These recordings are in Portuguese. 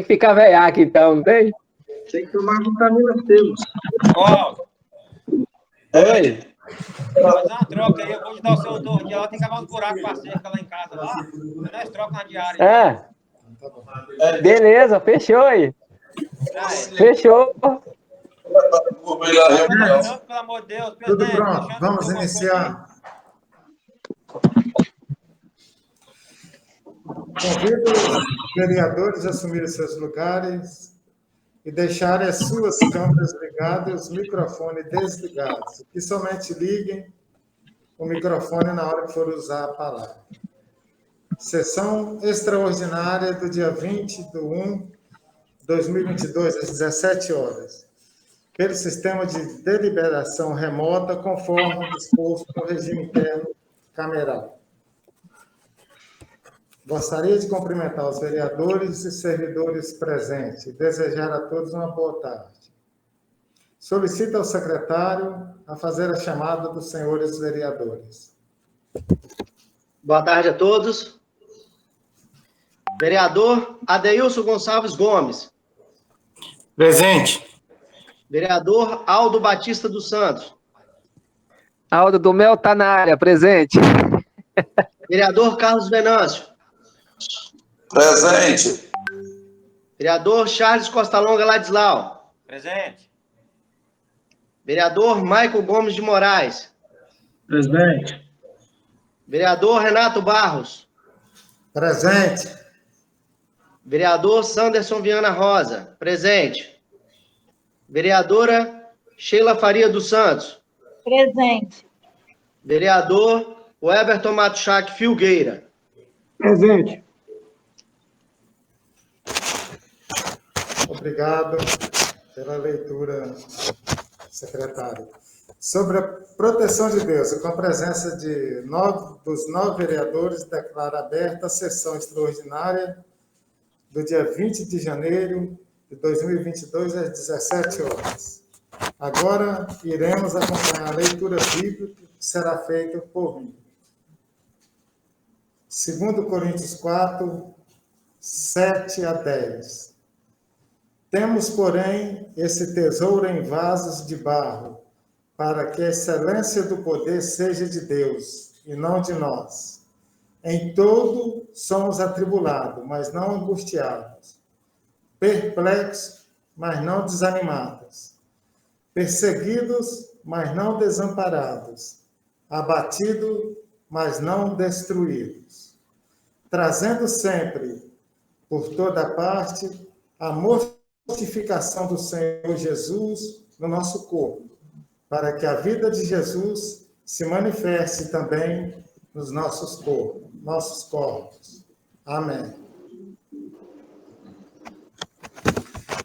que ficar velhaco, então, não tem? Tem que tomar vitamina C. Ó, Oi. fazer uma troca aí, eu vou te dar o seu torno de lá, tem que acabar uns buracos pra cerca lá em casa lá. E nós trocamos na diária. Ah, beleza, fechou aí. Já é. Fechou. Não, pelo amor de Deus, Tudo presidente, pronto, vamos iniciar. Convido os vereadores a assumirem seus lugares e deixarem as suas câmeras ligadas e os microfones desligados. Que somente liguem o microfone na hora que for usar a palavra. Sessão extraordinária do dia 20/1/2022, às 17 horas, pelo sistema de deliberação remota, conforme disposto no regime interno cameral. Gostaria de cumprimentar os vereadores e servidores presentes e desejar a todos uma boa tarde. Solicito ao secretário a fazer a chamada dos senhores vereadores. Boa tarde a todos. Vereador Adeilson Gonçalves Gomes. Presente. Vereador Aldo Batista dos Santos. Aldo do Mel tá na área, presente. Vereador Carlos Venâncio. Presente. Vereador Charles Costalonga Ladislau. Presente. Vereador Maicon Gomes de Moraes. Presidente. Vereador Renato Barros. Presente. Vereador Sanderson Viana Rosa. Presente. Vereadora Sheila Faria dos Santos. Presente. Vereador Weberton Matuchak Filgueira. Presente. Obrigado pela leitura, secretário. Sobre a proteção de Deus, com a presença dos 9 vereadores, declaro aberta a sessão extraordinária do dia 20 de janeiro de 2022, às 17 horas. Agora, iremos acompanhar a leitura bíblica que será feita por mim. 2 Coríntios 4, 7 a 10. Temos, porém, esse tesouro em vasos de barro, para que a excelência do poder seja de Deus, e não de nós. Em todo somos atribulados, mas não angustiados. Perplexos, mas não desanimados. Perseguidos, mas não desamparados. Abatidos, mas não destruídos. Trazendo sempre, por toda parte, a mortificação do Senhor Jesus no nosso corpo, para que a vida de Jesus se manifeste também nos nossos corpos. Amém.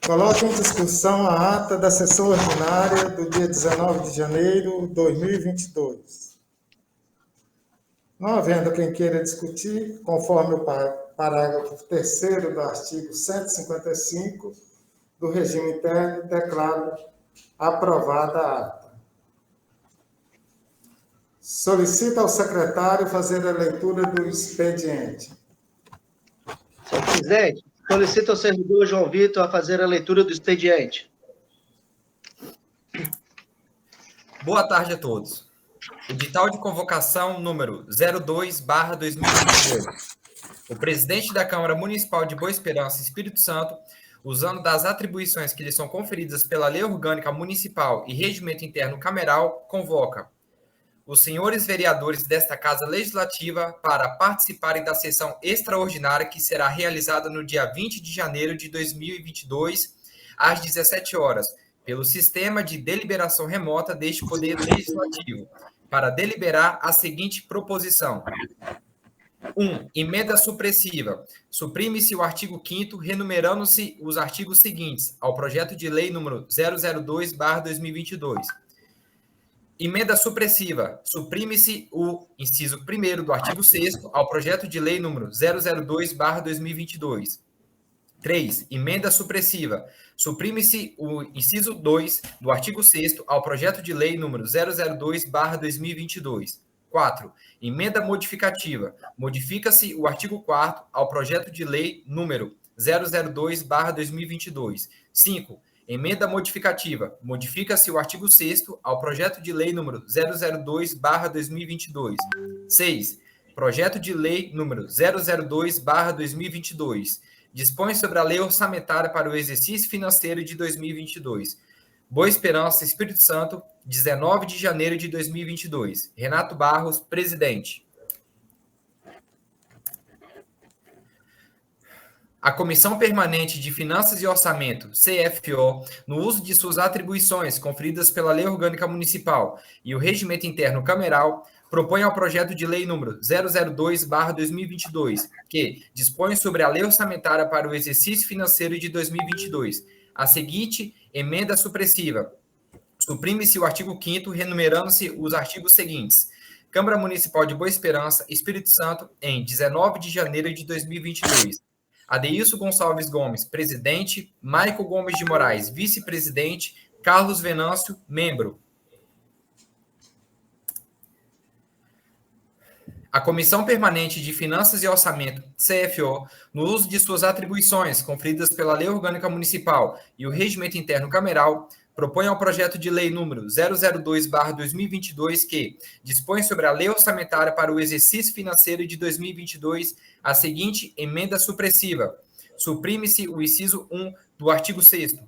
Coloco em discussão a ata da sessão ordinária do dia 19 de janeiro de 2022. Não havendo quem queira discutir, conforme o parágrafo 3º do artigo 155 do regime interno, declaro aprovada a ata. Solicito ao secretário fazer a leitura do expediente. Senhor presidente, solicito ao servidor João Vitor a fazer a leitura do expediente. Boa tarde a todos. Edital de convocação número 02/2022. O presidente da Câmara Municipal de Boa Esperança, Espírito Santo, usando das atribuições que lhe são conferidas pela Lei Orgânica Municipal e Regimento Interno Cameral, convoca os senhores vereadores desta Casa Legislativa para participarem da sessão extraordinária que será realizada no dia 20 de janeiro de 2022, às 17 horas, pelo sistema de deliberação remota deste Poder Legislativo, para deliberar a seguinte proposição. 1. Emenda supressiva. Suprime-se o artigo 5º, renumerando-se os artigos seguintes ao projeto de lei número 002/2022. Emenda supressiva. Suprime-se o inciso 1º do artigo 6º ao projeto de lei número 002/2022. 3. Emenda supressiva. Suprime-se o inciso 2 do artigo 6º ao projeto de lei número 002/2022. 4. Emenda modificativa. Modifica-se o artigo 4º ao projeto de lei número 002/2022. 5. Emenda modificativa. Modifica-se o artigo 6º ao projeto de lei número 002/2022. 6. Projeto de lei número 002/2022. Dispõe sobre a lei orçamentária para o exercício financeiro de 2022. Boa Esperança, Espírito Santo, 19 de janeiro de 2022. Renato Barros, presidente. A Comissão Permanente de Finanças e Orçamento, CFO, no uso de suas atribuições conferidas pela Lei Orgânica Municipal e o Regimento Interno Cameral, propõe ao projeto de lei número 002/2022, que dispõe sobre a lei orçamentária para o exercício financeiro de 2022, a seguinte emenda supressiva. Suprime-se o artigo 5º, renumerando-se os artigos seguintes. Câmara Municipal de Boa Esperança, Espírito Santo, em 19 de janeiro de 2022. Adeilson Gonçalves Gomes, presidente. Maico Gomes de Moraes, vice-presidente. Carlos Venâncio, membro. A Comissão Permanente de Finanças e Orçamento, CFO, no uso de suas atribuições conferidas pela Lei Orgânica Municipal e o Regimento Interno Cameral, propõe ao projeto de lei número 002/2022 que dispõe sobre a lei orçamentária para o exercício financeiro de 2022 a seguinte emenda supressiva. Suprime-se o inciso 1 do artigo 6º.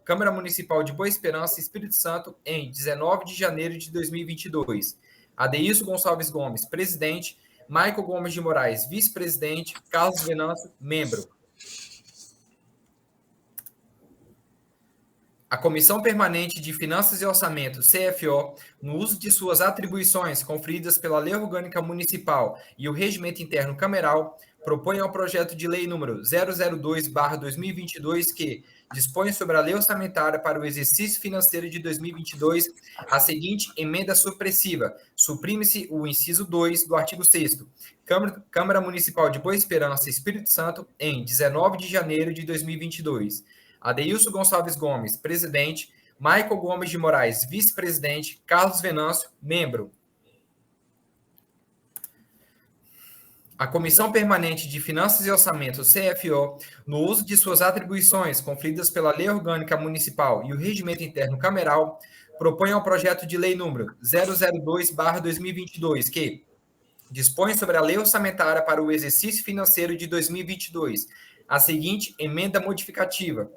Câmara Municipal de Boa Esperança, Espírito Santo, em 19 de janeiro de 2022. Adeilson Gonçalves Gomes, presidente. Maico Gomes de Moraes, vice-presidente. Carlos Venâncio, membro. A Comissão Permanente de Finanças e Orçamento, CFO, no uso de suas atribuições conferidas pela Lei Orgânica Municipal e o Regimento Interno Cameral, propõe ao projeto de lei número 002/2022 que dispõe sobre a lei orçamentária para o exercício financeiro de 2022 a seguinte emenda supressiva. Suprime-se o inciso 2 do artigo 6º. Câmara Municipal de Boa Esperança, Espírito Santo, em 19 de janeiro de 2022. Adeilson Gonçalves Gomes, presidente. Maico Gomes de Moraes, vice-presidente. Carlos Venâncio, membro. A Comissão Permanente de Finanças e Orçamento, CFO, no uso de suas atribuições conferidas pela Lei Orgânica Municipal e o Regimento Interno Cameral, propõe ao projeto de lei número 002/2022, que dispõe sobre a lei orçamentária para o exercício financeiro de 2022, a seguinte emenda modificativa.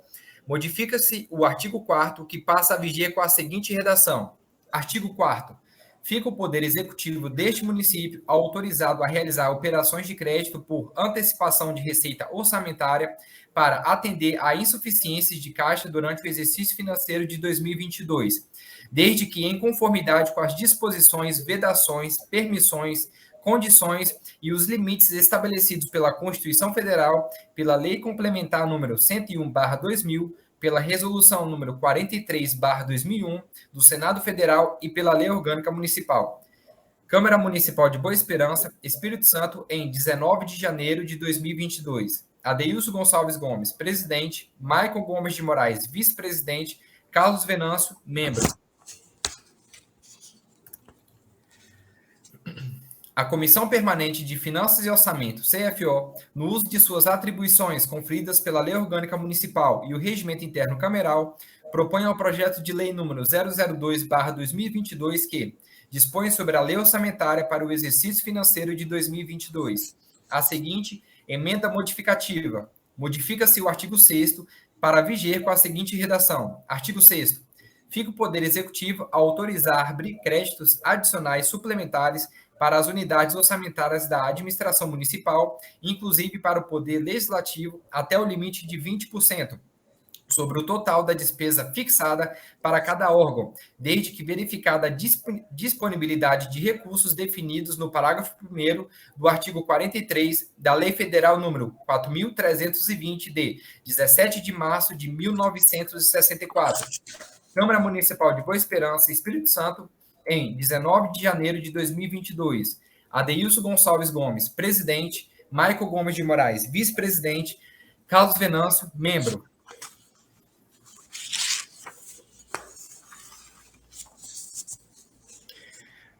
Modifica-se o artigo 4º, que passa a viger com a seguinte redação. Artigo 4º. Fica o Poder Executivo deste município autorizado a realizar operações de crédito por antecipação de receita orçamentária para atender a insuficiências de caixa durante o exercício financeiro de 2022, desde que em conformidade com as disposições, vedações, permissões, condições e os limites estabelecidos pela Constituição Federal, pela Lei Complementar número 101/2000, pela Resolução número 43/2001 do Senado Federal e pela Lei Orgânica Municipal. Câmara Municipal de Boa Esperança, Espírito Santo, em 19 de janeiro de 2022. Adeilson Gonçalves Gomes, presidente. Maico Gomes de Moraes, vice-presidente. Carlos Venâncio, membro. A Comissão Permanente de Finanças e Orçamento, CFO, no uso de suas atribuições conferidas pela Lei Orgânica Municipal e o Regimento Interno Cameral, propõe ao projeto de lei número 002/2022 que dispõe sobre a lei orçamentária para o exercício financeiro de 2022. A seguinte emenda modificativa. Modifica-se o artigo 6º para viger com a seguinte redação. Artigo 6º. Fica o Poder Executivo a autorizar abrir créditos adicionais suplementares para as unidades orçamentárias da administração municipal, inclusive para o Poder Legislativo, até o limite de 20%, sobre o total da despesa fixada para cada órgão, desde que verificada a disponibilidade de recursos definidos no parágrafo 1º do artigo 43 da Lei Federal número 4.320, de 17 de março de 1964. Câmara Municipal de Boa Esperança, Espírito Santo, em 19 de janeiro de 2022. Adeilson Gonçalves Gomes, presidente. Maico Gomes de Moraes, vice-presidente. Carlos Venâncio, membro.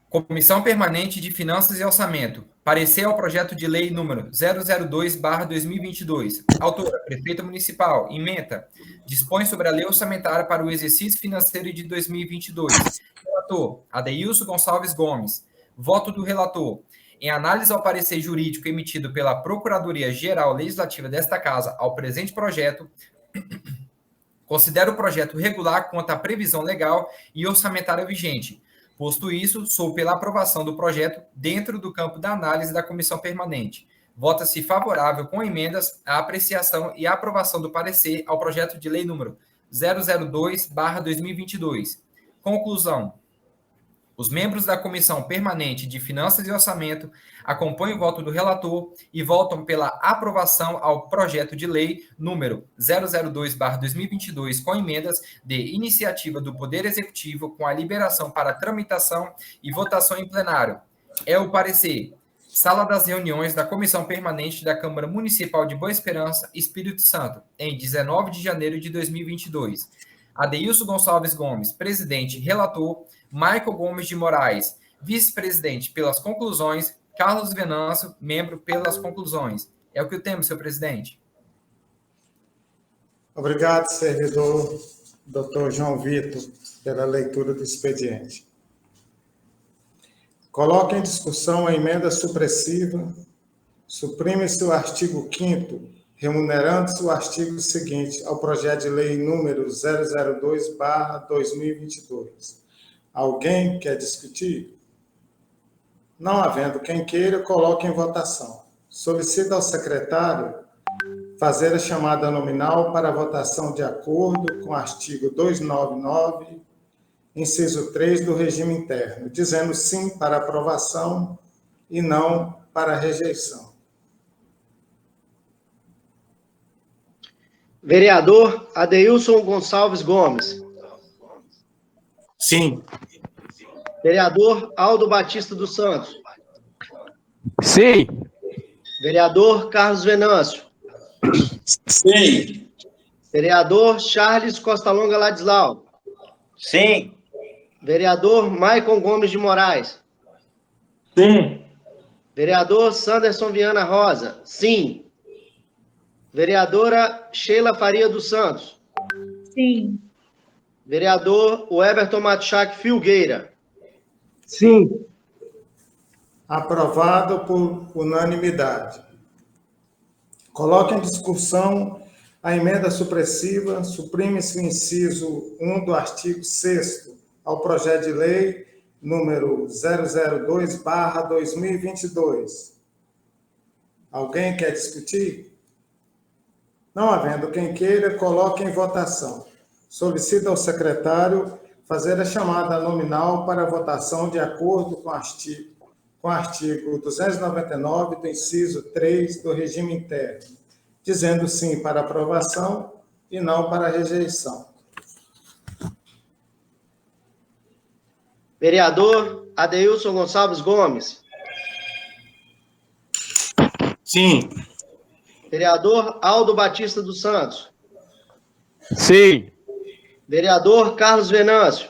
Comissão Permanente de Finanças e Orçamento, Parecer ao projeto de lei número 002/2022. Autora, Prefeita Municipal. Ementa. Dispõe sobre a lei orçamentária para o exercício financeiro de 2022. Relator, Adeilson Gonçalves Gomes. Voto do relator. Em análise ao parecer jurídico emitido pela Procuradoria-Geral Legislativa desta Casa ao presente projeto, considero o projeto regular quanto à previsão legal e orçamentária vigente. Posto isso, sou pela aprovação do projeto dentro do campo da análise da comissão permanente. Vota-se favorável com emendas à apreciação e aprovação do parecer ao projeto de lei número 002/2022. Conclusão. Os membros da Comissão Permanente de Finanças e Orçamento acompanham o voto do relator e votam pela aprovação ao projeto de lei número 002/2022, com emendas de iniciativa do Poder Executivo, com a liberação para tramitação e votação em plenário. É o parecer. Sala das reuniões da Comissão Permanente da Câmara Municipal de Boa Esperança, Espírito Santo, em 19 de janeiro de 2022. Adeilson Gonçalves Gomes, presidente, relator. Michael Gomes de Moraes, vice-presidente pelas conclusões. Carlos Venâncio, membro pelas conclusões. É o que temos, senhor presidente. Obrigado, servidor Dr. João Vitor, pela leitura do expediente. Coloca em discussão a emenda supressiva. Suprime-se o artigo 5º, remunerando-se o artigo seguinte ao projeto de lei número 002/2022. Alguém quer discutir? Não havendo quem queira, coloque em votação. Solicita ao secretário fazer a chamada nominal para votação de acordo com o artigo 299, inciso 3 do regime interno, dizendo sim para aprovação e não para rejeição. Vereador Adeilson Gonçalves Gomes. Sim. Vereador Aldo Batista dos Santos. Sim. Vereador Carlos Venâncio. Sim. Vereador Charles Costa Longa Ladislau. Sim. Vereador Maicon Gomes de Moraes. Sim. Vereador Sanderson Viana Rosa. Sim. Vereadora Sheila Faria dos Santos. Sim. Vereador Weberton Matuchak Filgueira. Sim. Aprovado por unanimidade. Coloque em discussão a emenda supressiva. Suprime-se o inciso 1 do artigo 6º ao projeto de lei número 002/2022. Alguém quer discutir? Não havendo quem queira, coloque em votação. Solicita ao secretário fazer a chamada nominal para votação de acordo com o artigo 299 do inciso 3 do regime interno, dizendo sim para aprovação e não para rejeição. Vereador Adeilson Gonçalves Gomes. Sim. Vereador Aldo Batista dos Santos. Sim. Vereador Carlos Venâncio.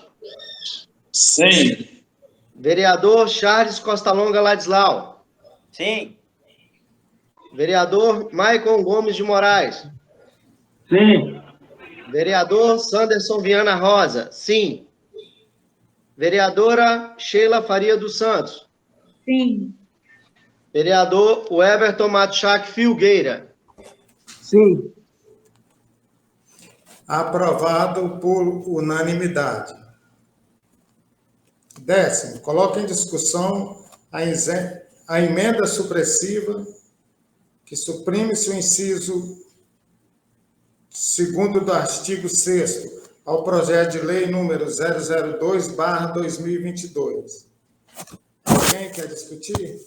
Sim. Vereador Charles Costa Longa Ladislau. Sim. Vereador Maicon Gomes de Moraes. Sim. Vereador Sanderson Viana Rosa. Sim. Vereadora Sheila Faria dos Santos. Sim. Vereador Weberton Matuchak Filgueira. Sim. Aprovado por unanimidade. 10º, coloque em discussão a emenda supressiva que suprime-se o inciso 2º do artigo 6º ao projeto de lei número 002/2022. Alguém quer discutir?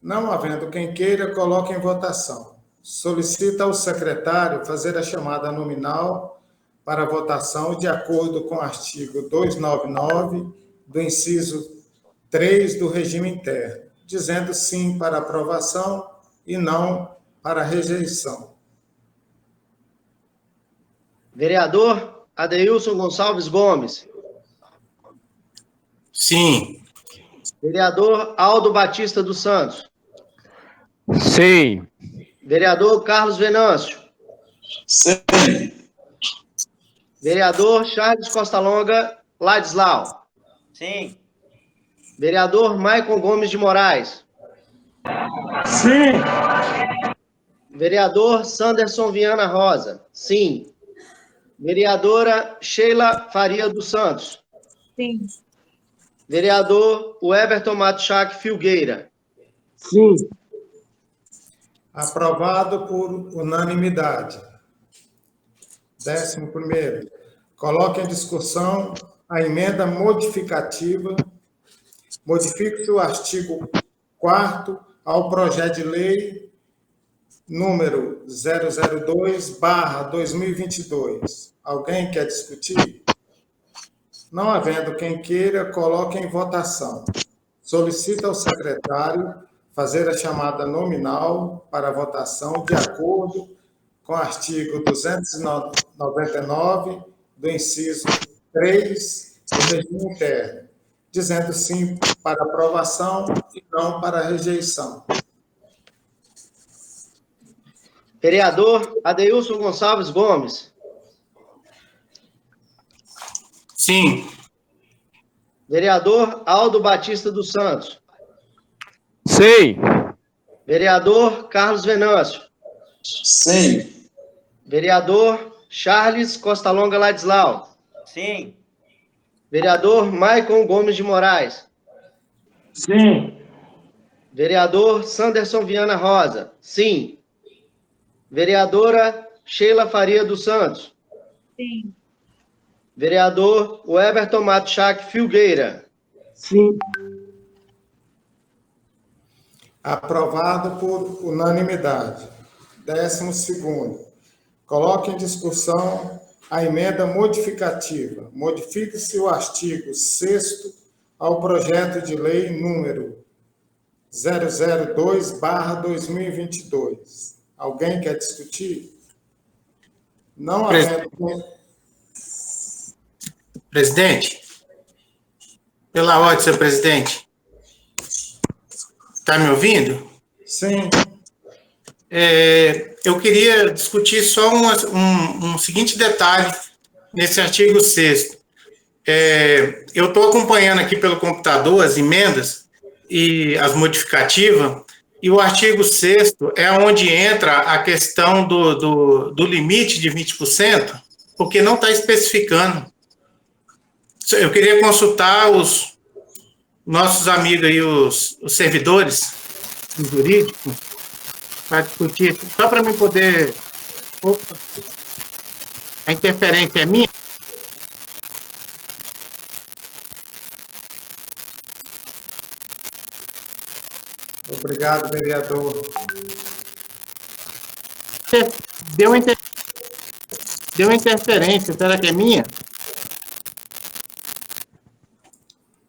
Não havendo quem queira, coloque em votação. Solicita ao secretário fazer a chamada nominal para votação de acordo com o artigo 299 do inciso 3 do regime interno, dizendo sim para aprovação e não para rejeição. Vereador Adeilson Gonçalves Gomes. Sim. Vereador Aldo Batista dos Santos. Sim. Vereador Carlos Venâncio. Sim. Vereador Charles Costa Longa Ladislau. Sim. Vereador Maicon Gomes de Moraes. Sim. Vereador Sanderson Viana Rosa. Sim. Vereadora Sheila Faria dos Santos. Sim. Vereador Weberton Matuchak Filgueira. Sim. Aprovado por unanimidade. 11º. Coloque em discussão a emenda modificativa. Modifique-se o artigo 4º ao projeto de lei número 002/2022. Alguém quer discutir? Não havendo quem queira, coloque em votação. Solicita ao secretário fazer a chamada nominal para a votação de acordo com o artigo 299 do inciso 3 do regime interno, dizendo sim para aprovação e não para rejeição. Vereador Adeilson Gonçalves Gomes. Sim. Vereador Aldo Batista dos Santos. Sim. Vereador Carlos Venâncio. Sim. Vereador Charles Costa Longa Ladislau. Sim. Vereador Maicon Gomes de Moraes. Sim. Vereador Sanderson Viana Rosa. Sim. Vereadora Sheila Faria dos Santos. Sim. Vereador Weberton Matuchak Filgueira. Sim. Aprovado por unanimidade. 12º. Coloque em discussão a emenda modificativa. Modifique-se o artigo 6º ao projeto de lei número 002/2022. Alguém quer discutir? Não havendo... Presidente, pela ordem, senhor presidente, está me ouvindo? Sim. Eu queria discutir só um seguinte detalhe nesse artigo 6º. Eu estou acompanhando aqui pelo computador as emendas e as modificativas, e o artigo 6º é onde entra a questão do limite de 20%, porque não está especificando. Eu queria consultar os nossos amigos aí, os servidores jurídicos, para discutir, só para mim poder... Opa, a interferência é minha? Obrigado, vereador. Deu uma interferência, será que é minha?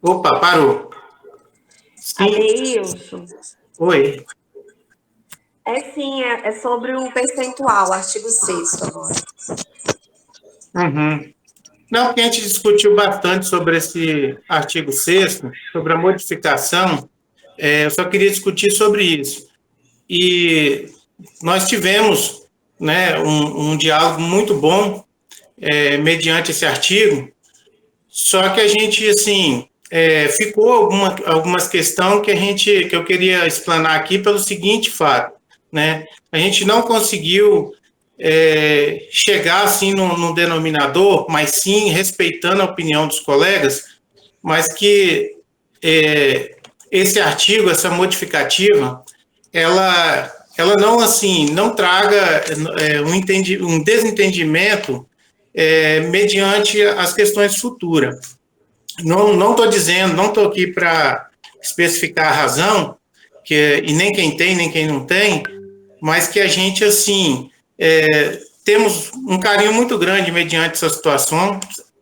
Opa, parou. Adeilson. Oi. Sim, é sobre o percentual, artigo 6º agora. Uhum. Não, porque a gente discutiu bastante sobre esse artigo 6º, sobre a modificação, eu só queria discutir sobre isso. E nós tivemos, né, um diálogo muito bom mediante esse artigo, só que a gente, assim, ficou algumas questões que eu queria explanar aqui pelo seguinte fato, né? A gente não conseguiu chegar assim num denominador, mas sim respeitando a opinião dos colegas, mas que esse artigo, essa modificativa, ela não assim não traga um desentendimento mediante as questões futuras. Não estou dizendo, não estou aqui para especificar a razão, e nem quem tem, nem quem não tem, mas que a gente, assim, temos um carinho muito grande mediante essa situação,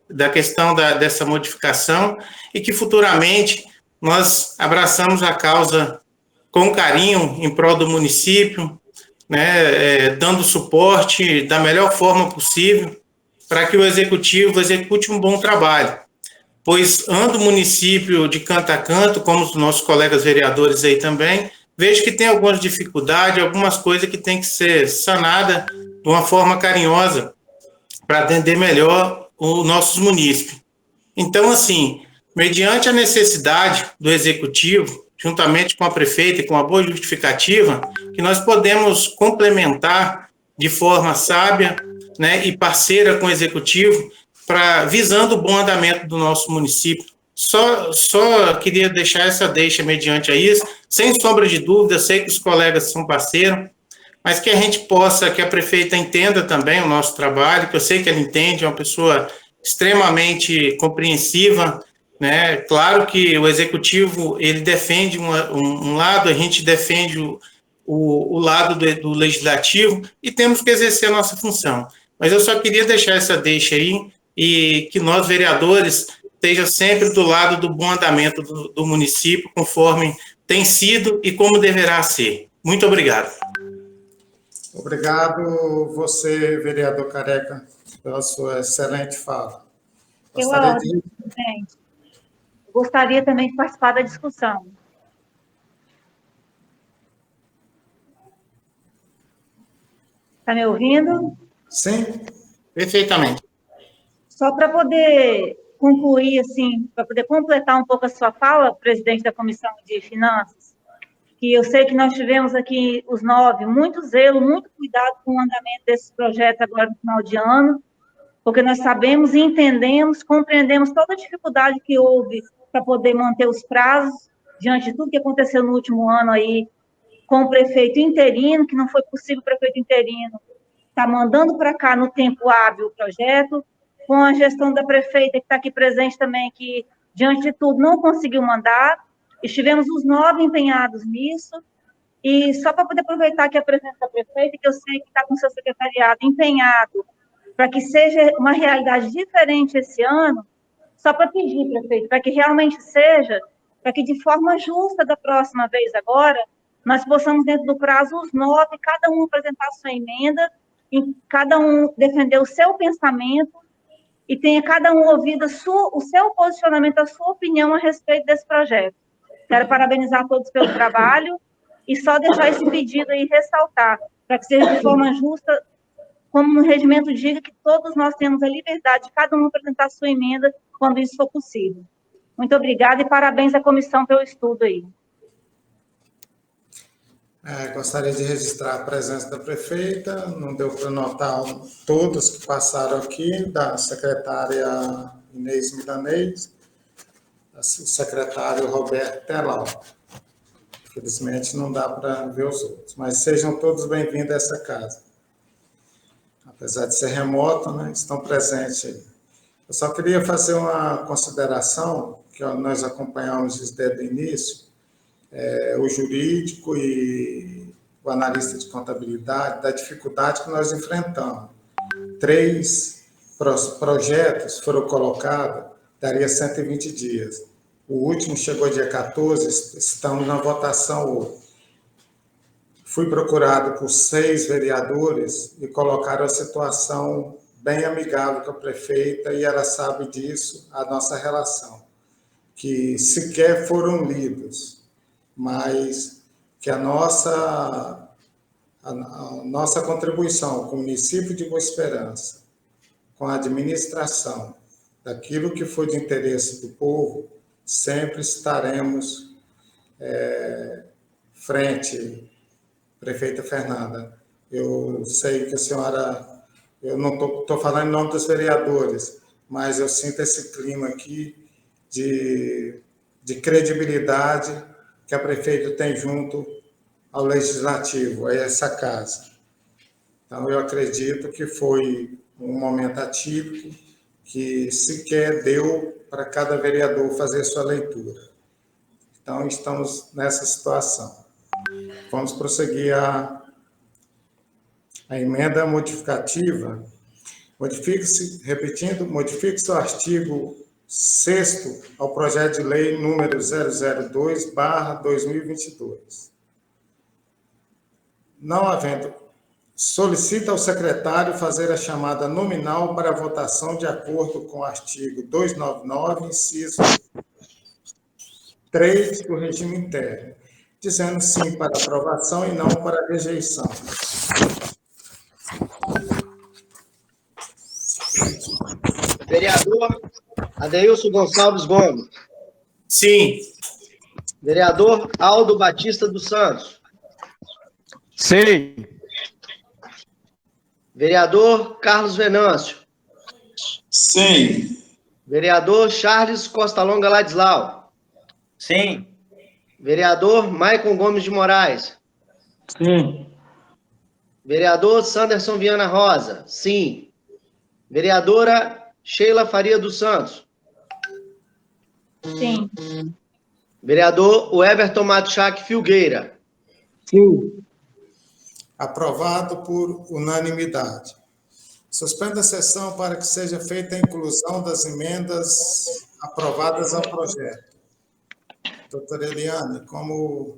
da questão dessa modificação, e que futuramente nós abraçamos a causa com carinho em prol do município, né, dando suporte da melhor forma possível para que o executivo execute um bom trabalho. pois ando o município de canto a canto, como os nossos colegas vereadores aí também, vejo que tem algumas dificuldades, algumas coisas que tem que ser sanada de uma forma carinhosa para atender melhor os nossos munícipes. Então, assim, mediante a necessidade do executivo, juntamente com a prefeita e com a boa justificativa, que nós podemos complementar de forma sábia, né, e parceira com o executivo, visando o bom andamento do nosso município. Só queria deixar essa deixa mediante a isso, sem sombra de dúvida, sei que os colegas são parceiros, mas que a gente possa, que a prefeita entenda também o nosso trabalho, que eu sei que ela entende, é uma pessoa extremamente compreensiva, né? Claro que o executivo, ele defende um lado, a gente defende o lado do legislativo e temos que exercer a nossa função. Mas eu só queria deixar essa deixa aí e que nós, vereadores, estejam sempre do lado do bom andamento do município, conforme tem sido e como deverá ser. Muito obrigado. Obrigado você, vereador Careca, pela sua excelente fala. Gostaria também de participar da discussão. Está me ouvindo? Sim. Perfeitamente. Só para poder concluir, assim, para poder completar um pouco a sua fala, presidente da Comissão de Finanças, que eu sei que nós tivemos aqui, os 9, muito zelo, muito cuidado com o andamento desses projetos agora no final de ano, porque nós sabemos e entendemos, compreendemos toda a dificuldade que houve para poder manter os prazos, diante de tudo que aconteceu no último ano aí, com o prefeito interino, que não foi possível o prefeito interino estar mandando para cá no tempo hábil o projeto, com a gestão da prefeita, que está aqui presente também, que, diante de tudo, não conseguiu mandar. Estivemos os 9 empenhados nisso, e só para poder aproveitar aqui a presença da prefeita, que eu sei que está com o seu secretariado empenhado para que seja uma realidade diferente esse ano, só para pedir, prefeito, para que realmente seja, para que de forma justa da próxima vez agora, nós possamos, dentro do prazo, os 9, cada um apresentar a sua emenda, e cada um defender o seu pensamento, e tenha cada um ouvido o seu posicionamento, a sua opinião a respeito desse projeto. Quero parabenizar todos pelo trabalho e só deixar esse pedido aí ressaltar, para que seja de forma justa, como o regimento diga, que todos nós temos a liberdade de cada um apresentar a sua emenda quando isso for possível. Muito obrigada e parabéns à comissão pelo estudo aí. Gostaria de registrar a presença da prefeita, não deu para notar todos que passaram aqui, da secretária Inês Milanês, o secretário Roberto Telau. Infelizmente não dá para ver os outros, mas sejam todos bem-vindos a essa casa. Apesar de ser remota, né, estão presentes aí. Eu só queria fazer uma consideração, que nós acompanhamos desde o início, o jurídico e o analista de contabilidade, da dificuldade que nós enfrentamos. 3 projetos foram colocados, daria 120 dias. O último chegou dia 14, estamos na votação hoje. Fui procurado por 6 vereadores e colocaram a situação bem amigável com a prefeita, e ela sabe disso, a nossa relação, que sequer foram lidos, mas que a nossa contribuição com o município de Boa Esperança, com a administração, daquilo que for de interesse do povo, sempre estaremos frente. Prefeita Fernanda, eu sei que a senhora, eu não estou falando em nome dos vereadores, mas eu sinto esse clima aqui de credibilidade que a prefeita tem junto ao legislativo, a essa casa. Então, eu acredito que foi um momento atípico, que sequer deu para cada vereador fazer sua leitura. Então, estamos nessa situação. Vamos prosseguir a emenda modificativa. Modifique-se o artigo 6º ao projeto de lei número 002/2022. Não havendo solicita ao secretário fazer a chamada nominal para a votação de acordo com o artigo 299, inciso 3 do regime interno, dizendo sim para aprovação e não para rejeição. Vereador Adeilson Gonçalves Gomes. Sim. Vereador Aldo Batista dos Santos. Sim. Vereador Carlos Venâncio. Sim. Vereador Charles Costa Longa Ladislau. Sim. Vereador Maicon Gomes de Moraes. Sim. Vereador Sanderson Viana Rosa. Sim. Vereadora Sheila Faria dos Santos. Sim. Vereador Weberton Matuchak Filgueira. Sim. Aprovado por unanimidade. Suspenda a sessão para que seja feita a inclusão das emendas aprovadas ao projeto. Doutora Eliane, como